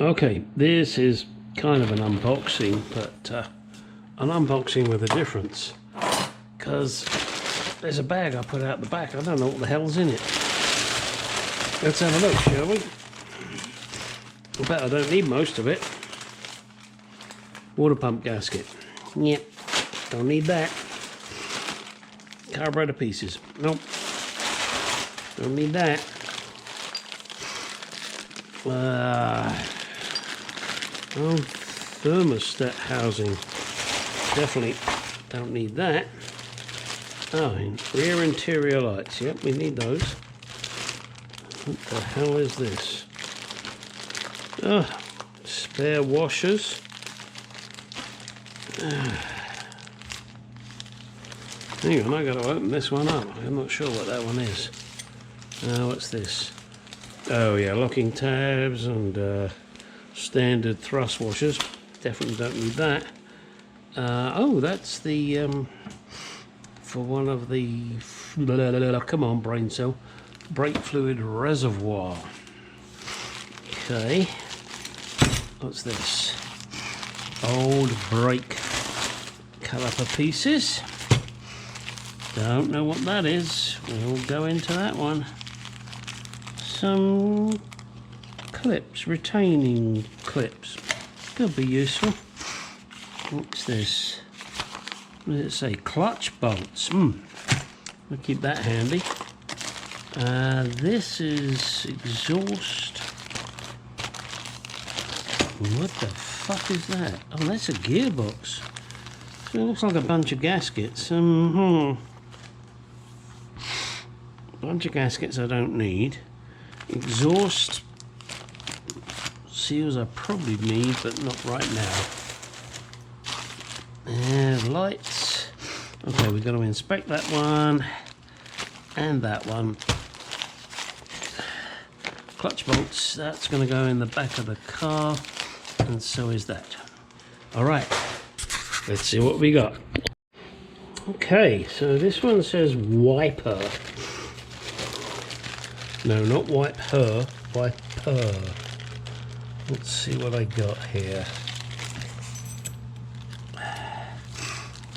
Okay, this is kind of an unboxing, but an unboxing with a difference, because there's a bag I put out the back. I don't know what the hell's in it. Let's have a look, shall we? I bet I don't need most of it. Water pump gasket. Yep, don't need that. Carburetor pieces. Nope, don't need that. Oh, thermostat housing. Definitely don't need that. Oh, rear interior lights. Yep, we need those. What the hell is this? Oh, spare washers. Hang on, I got to open this one up. I'm not sure what that one is. What's this? Oh yeah, locking tabs and standard thrust washers. Definitely don't need that. Oh, that's the for one of the come on, brain cell, brake fluid reservoir. Okay, what's this? Old brake caliper pieces. Don't know what that is. We'll go into that one. Some clips, retaining clips. Could be useful. What's this? What does it say? Clutch bolts. We'll keep that handy. This is exhaust. What the fuck is that? Oh, that's a gearbox. So it looks like a bunch of gaskets. Bunch of gaskets I don't need. Exhaust seals I probably need, but not right now. And lights. Okay, we've got to inspect that one and that one. Clutch bolts, that's going to go in the back of the car, and so is that. Alright, let's see what we got. Okay, so this one says wiper. No, not wipe her, wiper. Let's see what I got here.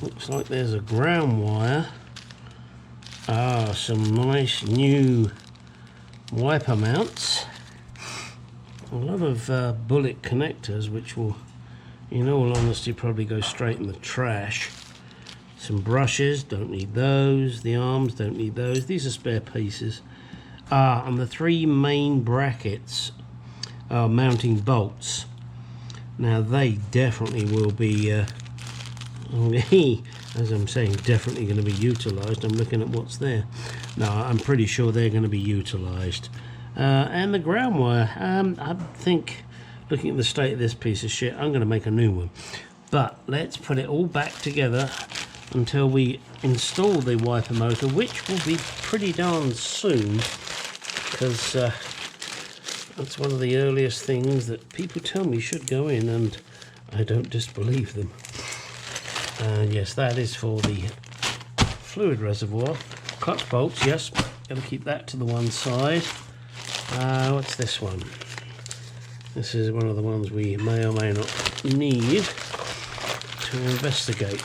Looks like there's a ground wire. Some nice new wiper mounts. A lot of bullet connectors, which will, in all honesty, probably go straight in the trash. Some brushes, don't need those. The arms, don't need those. These are spare pieces. And the three main brackets are mounting bolts. Now they definitely will be, as I'm saying, definitely going to be utilised. I'm looking at what's there. No, I'm pretty sure they're going to be utilised. And the ground wire, I think, looking at the state of this piece of shit, I'm going to make a new one. But let's put it all back together until we install the wiper motor, which will be pretty darn soon, because that's one of the earliest things that people tell me should go in, and I don't disbelieve them. And yes, that is for the fluid reservoir. Clutch bolts, yes, got to keep that to the one side. What's this one? This is one of the ones we may or may not need to investigate.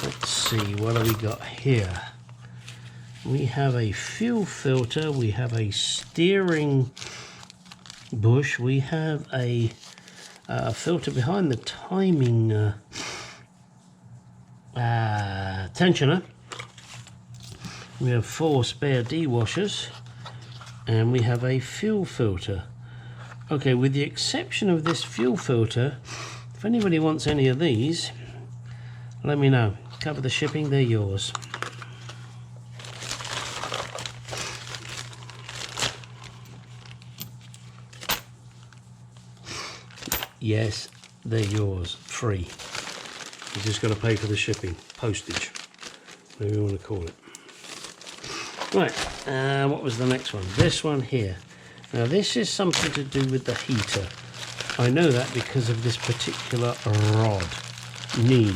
Let's see, what have we got here? We have a fuel filter, we have a steering bush, we have a filter behind the timing tensioner. We have 4 spare D-washers, and we have a fuel filter. Okay, with the exception of this fuel filter, if anybody wants any of these, let me know. Cover the shipping, they're yours. Yes, they're yours, free. You just got to pay for the shipping, postage, whatever you want to call it. Right, what was the next one? This one here. Now this is something to do with the heater. I know that because of this particular rod, knee.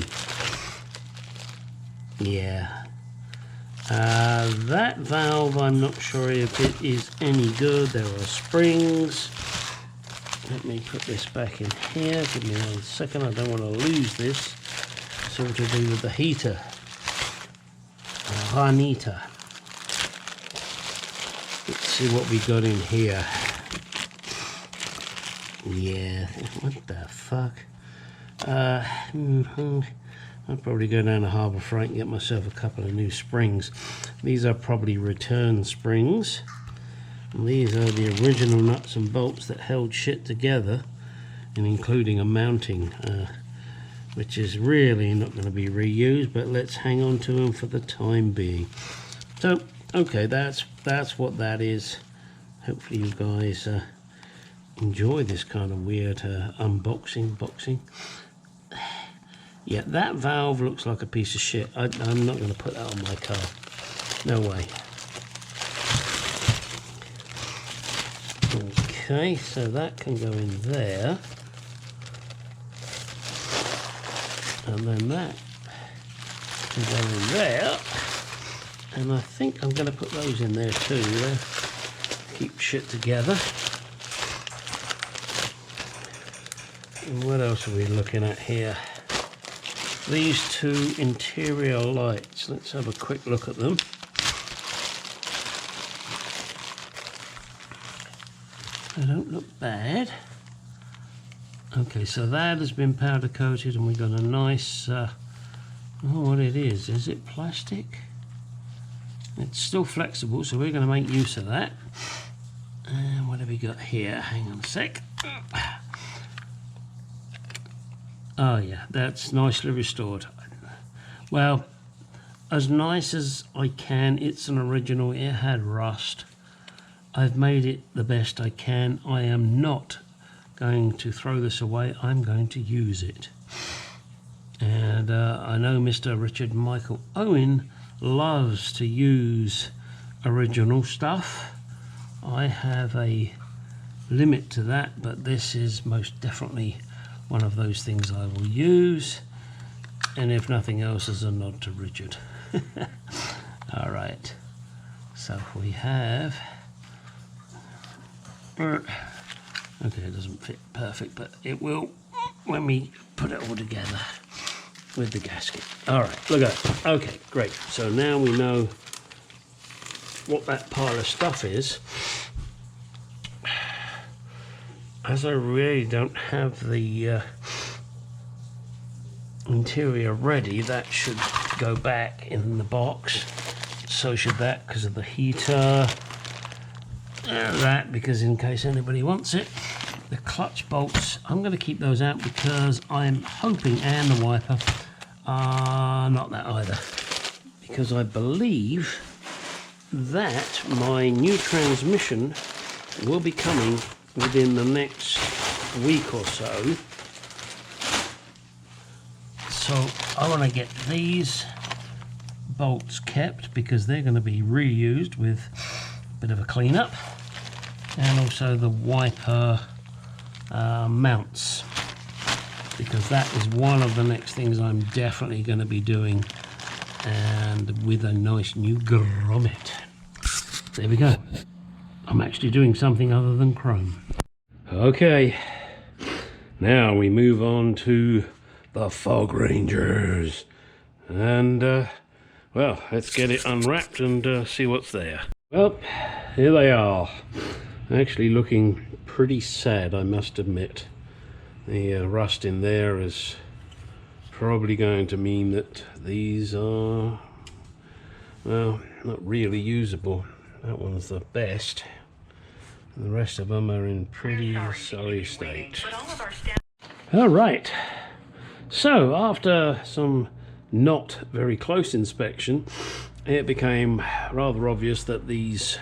Yeah. That valve, I'm not sure if it is any good. There are springs. let me put this back in here. Give me 1 second. I don't want to lose this. It's all to do with the heater. Heater. Let's see what we got in here. Yeah, what the fuck? I'll probably go down to Harbour Freight and get myself a couple of new springs. These are probably return springs. And these are the original nuts and bolts that held shit together, and including a mounting, which is really not going to be reused, but let's hang on to them for the time being. So, okay, that's what that is. Hopefully you guys enjoy this kind of weird unboxing. Yeah, that valve looks like a piece of shit. I'm not going to put that on my car. No way. Okay, so that can go in there. And then that can go in there. And I think I'm going to put those in there too. Keep shit together. And what else are we looking at here? These two interior lights. Let's have a quick look at them. They don't look bad. Okay, so that has been powder coated, and we got a nice, oh, what it is it plastic? It's still flexible, so we're going to make use of that. And what have we got here? Hang on a sec. Oh yeah, that's nicely restored. Well, as nice as I can. It's an original. It had rust. I've made it the best I can. I am not going to throw this away. I'm going to use it. And I know Mr. Richard Michael Owen loves to use original stuff. I have a limit to that, but this is most definitely one of those things I will use, and if nothing else, as a nod to Richard. All right, so we have, okay, it doesn't fit perfect, but it will when we put it all together with the gasket. All right, look at that. Okay, great. So now we know what that pile of stuff is. As I really don't have the interior ready, that should go back in the box. So should that, because of the heater. And that, because in case anybody wants it. The clutch bolts, I'm going to keep those out because I'm hoping, and the wiper, not that either. Because I believe that my new transmission will be coming within the next week or so. So I want to get these bolts kept because they're going to be reused with a bit of a cleanup, and also the wiper mounts, because that is one of the next things I'm definitely going to be doing, and with a nice new grommet. There we go. I'm actually doing something other than chrome. Okay, now we move on to the Fograngers, and well, let's get it unwrapped and see what's there. Well, here they are. Actually looking pretty sad, I must admit. The rust in there is probably going to mean that these are, well, not really usable. That one's the best. The rest of them are in pretty sorry state. All right. So after some not very close inspection, it became rather obvious that these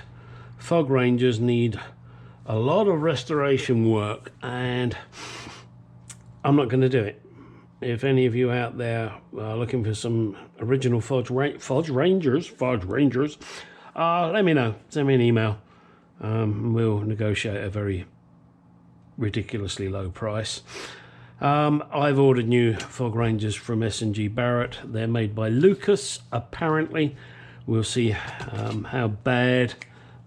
Fograngers need a lot of restoration work, and I'm not going to do it. If any of you out there are looking for some original Fograngers, let me know. Send me an email. We'll negotiate a very ridiculously low price. I've ordered new Fograngers from S&G Barrett. They're made by Lucas, apparently. We'll see how bad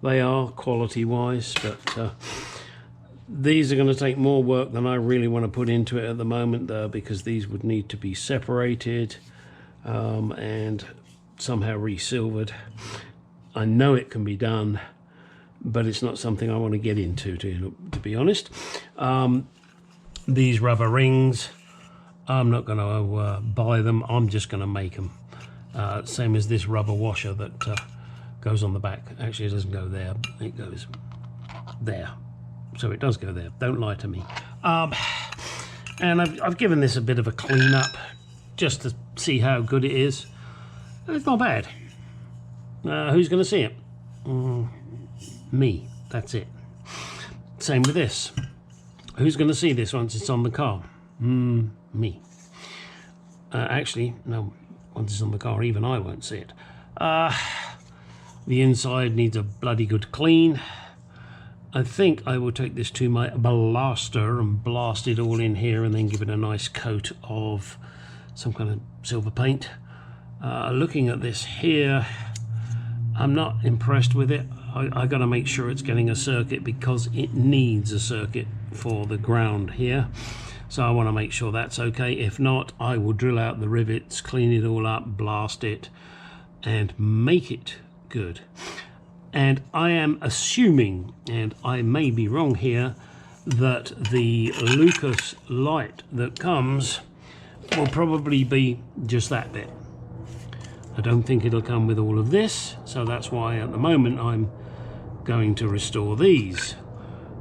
they are quality-wise, but These are going to take more work than I really want to put into it at the moment, though, because these would need to be separated and somehow re-silvered. I know it can be done, but it's not something I want to get into, to be honest. These rubber rings, I'm not going to buy them. I'm just going to make them. Same as this rubber washer that goes on the back. Actually, it doesn't go there. It goes there. So it does go there. Don't lie to me. And I've given this a bit of a clean up just to see how good it is. It's not bad. Who's going to see it? Me. That's it. Same with this. Who's going to see this once it's on the car? Me. Actually, no. Once it's on the car, even I won't see it. The inside needs a bloody good clean. I think I will take this to my blaster and blast it all in here and then give it a nice coat of some kind of silver paint. Looking at this here, I'm not impressed with it. I got to make sure it's getting a circuit because it needs a circuit for the ground here. So I want to make sure that's okay. If not, I will drill out the rivets, clean it all up, blast it, and make it good. And I am assuming, and I may be wrong here, that the Lucas light that comes will probably be just that bit. I don't think it'll come with all of this, so that's why at the moment I'm going to restore these.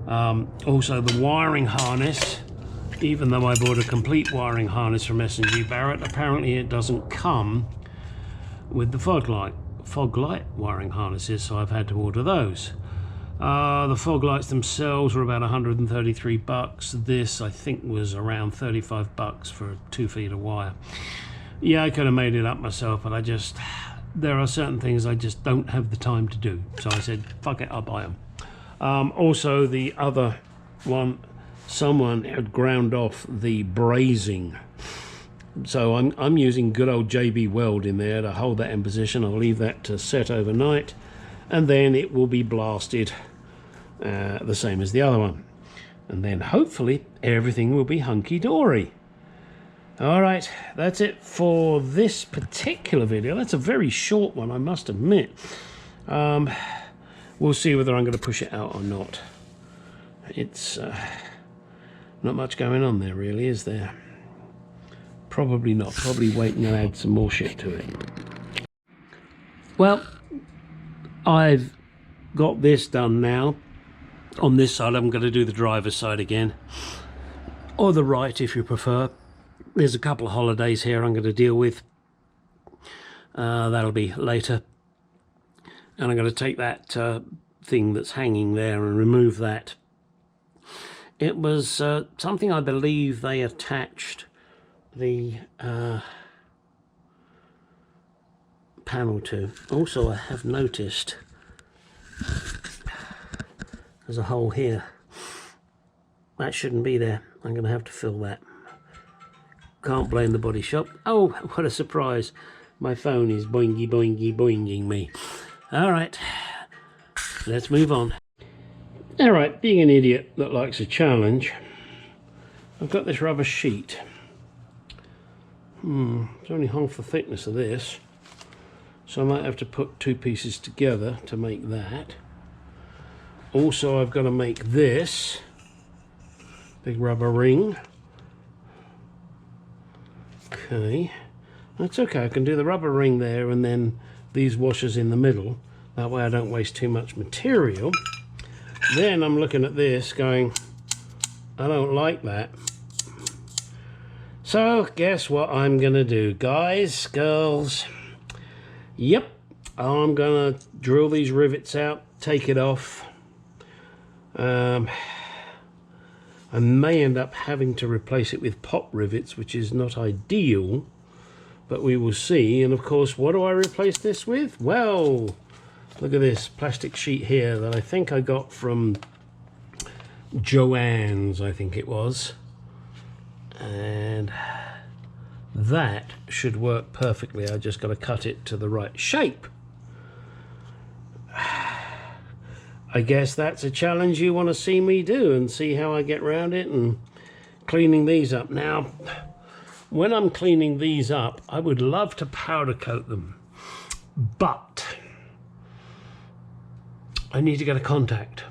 Also the wiring harness, even though I bought a complete wiring harness from S&G Barrett, apparently it doesn't come with the fog light wiring harnesses, so I've had to order those. The fog lights themselves were about 133 bucks. This I think was around 35 bucks for 2 feet of wire. Yeah, I could have made it up myself, but there are certain things I just don't have the time to do, so I said fuck it, I'll buy them. Also the other one, someone had ground off the brazing. So I'm using good old JB Weld in there to hold that in position. I'll leave that to set overnight, and then it will be blasted the same as the other one. And then hopefully everything will be hunky-dory. Alright, that's it for this particular video. That's a very short one, I must admit. We'll see whether I'm going to push it out or not. It's not much going on there really, is there? Probably not. Probably waiting and add some more shit to it. Well, I've got this done now. On this side, I'm going to do the driver's side again. Or the right, if you prefer. There's a couple of holidays here I'm going to deal with. That'll be later. And I'm going to take that thing that's hanging there and remove that. It was something I believe they attached the panel to. Also, I have noticed there's a hole here. That shouldn't be there. I'm going to have to fill that. Can't blame the body shop. Oh, what a surprise. My phone is boingy boingy boinging me. Alright, let's move on. Alright, being an idiot that likes a challenge, I've got this rubber sheet. It's only half the thickness of this, so I might have to put two pieces together to make that. Also, I've got to make this big rubber ring. Okay, that's okay. I can do the rubber ring there and then these washers in the middle. That way I don't waste too much material. Then I'm looking at this going, I don't like that. So guess what I'm gonna do, guys, girls? Yep, I'm gonna drill these rivets out, take it off. I may end up having to replace it with pop rivets, which is not ideal, but we will see. And of course, what do I replace this with? Well, look at this plastic sheet here that I think I got from Joann's, I think it was. And that should work perfectly. I just got to cut it to the right shape. I guess that's a challenge you want to see me do and see how I get around it and cleaning these up. Now, when I'm cleaning these up, I would love to powder coat them, but I need to get a contact.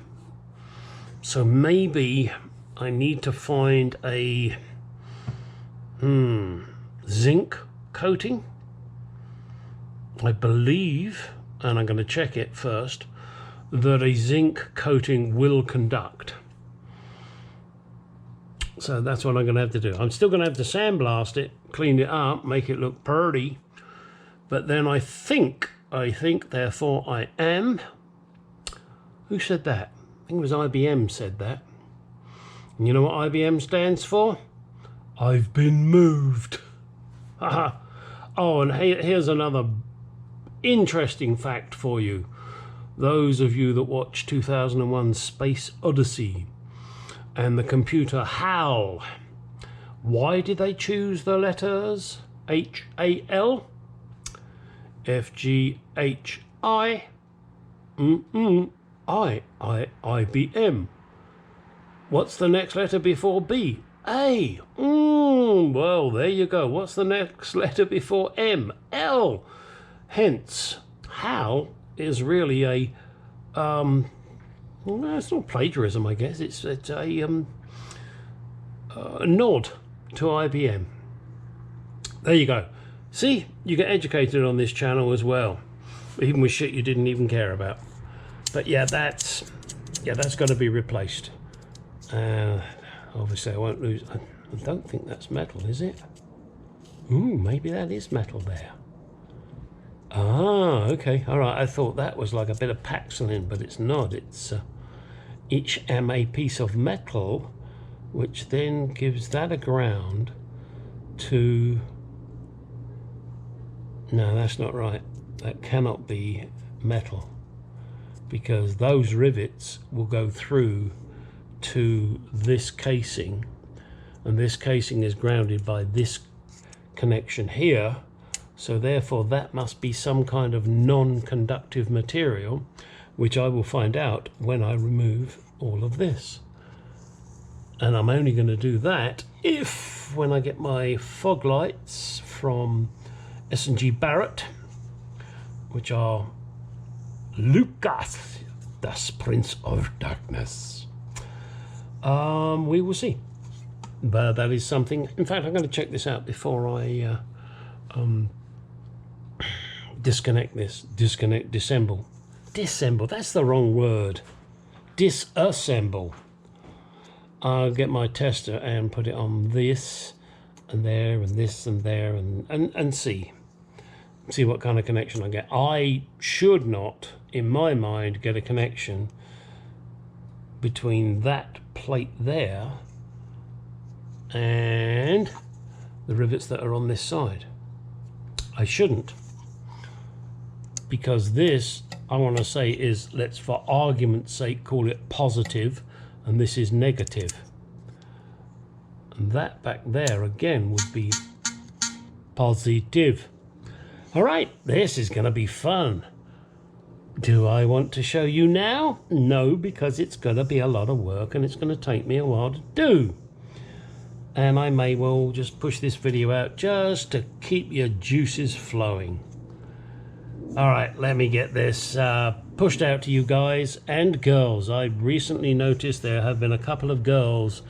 So maybe I need to find a zinc coating. I believe, and I'm going to check it first, that a zinc coating will conduct. So that's what I'm going to have to do. I'm still going to have to sandblast it, clean it up, make it look pretty. But then I think, therefore I am... Who said that? I think it was IBM said that. And you know what IBM stands for? I've been moved. Oh, and here's another interesting fact for you. Those of you that watch 2001 Space Odyssey and the computer HAL. Why did they choose the letters HAL? FGHI? IBM. What's the next letter before B? A. Well, there you go. What's the next letter before M? L. Hence, HAL is really a well, it's not plagiarism, I guess. It's a nod to IBM. There you go. See, you get educated on this channel as well, even with shit you didn't even care about. But yeah, that's got to be replaced. Obviously, I won't lose. I don't think that's metal, is it? Maybe that is metal there. Ah, okay, all right. I thought that was like a bit of Paxilin, but it's not. It's each am a piece of metal, which then gives that a ground to... No, that's not right. That cannot be metal, because those rivets will go through to this casing, and this casing is grounded by this connection here. So therefore that must be some kind of non-conductive material, which I will find out when I remove all of this. And I'm only going to do that if, when I get my fog lights from S&G Barrett, which are Lucas, das Prince of Darkness, we will see. But that is something. In fact, I'm going to check this out before I disassemble. That's the wrong word. Disassemble. I'll get my tester and put it on this and there and this and there and see what kind of connection I get. I should not, in my mind, get a connection between that plate there and the rivets that are on this side. I shouldn't, because this, I want to say, is, let's for argument's sake call it positive, and this is negative, and that back there again would be positive. All right, this is going to be fun. Do I want to show you now? No, because it's going to be a lot of work and it's going to take me a while to do. And I may well just push this video out just to keep your juices flowing. All right, let me get this pushed out to you guys and girls. I recently noticed there have been a couple of girls,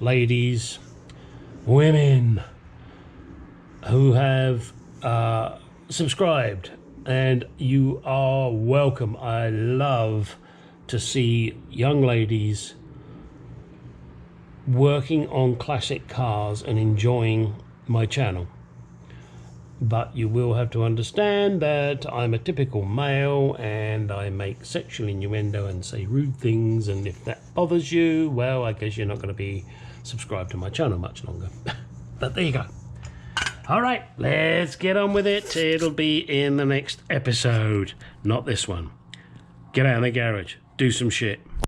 ladies, women, who have subscribed, and you are welcome. I love to see young ladies working on classic cars and enjoying my channel. But you will have to understand that I'm a typical male and I make sexual innuendo and say rude things, and if that bothers you, well, I guess you're not going to be subscribed to my channel much longer. But there you go. All right, let's get on with it. It'll be in the next episode, not this one. Get out of the garage, do some shit.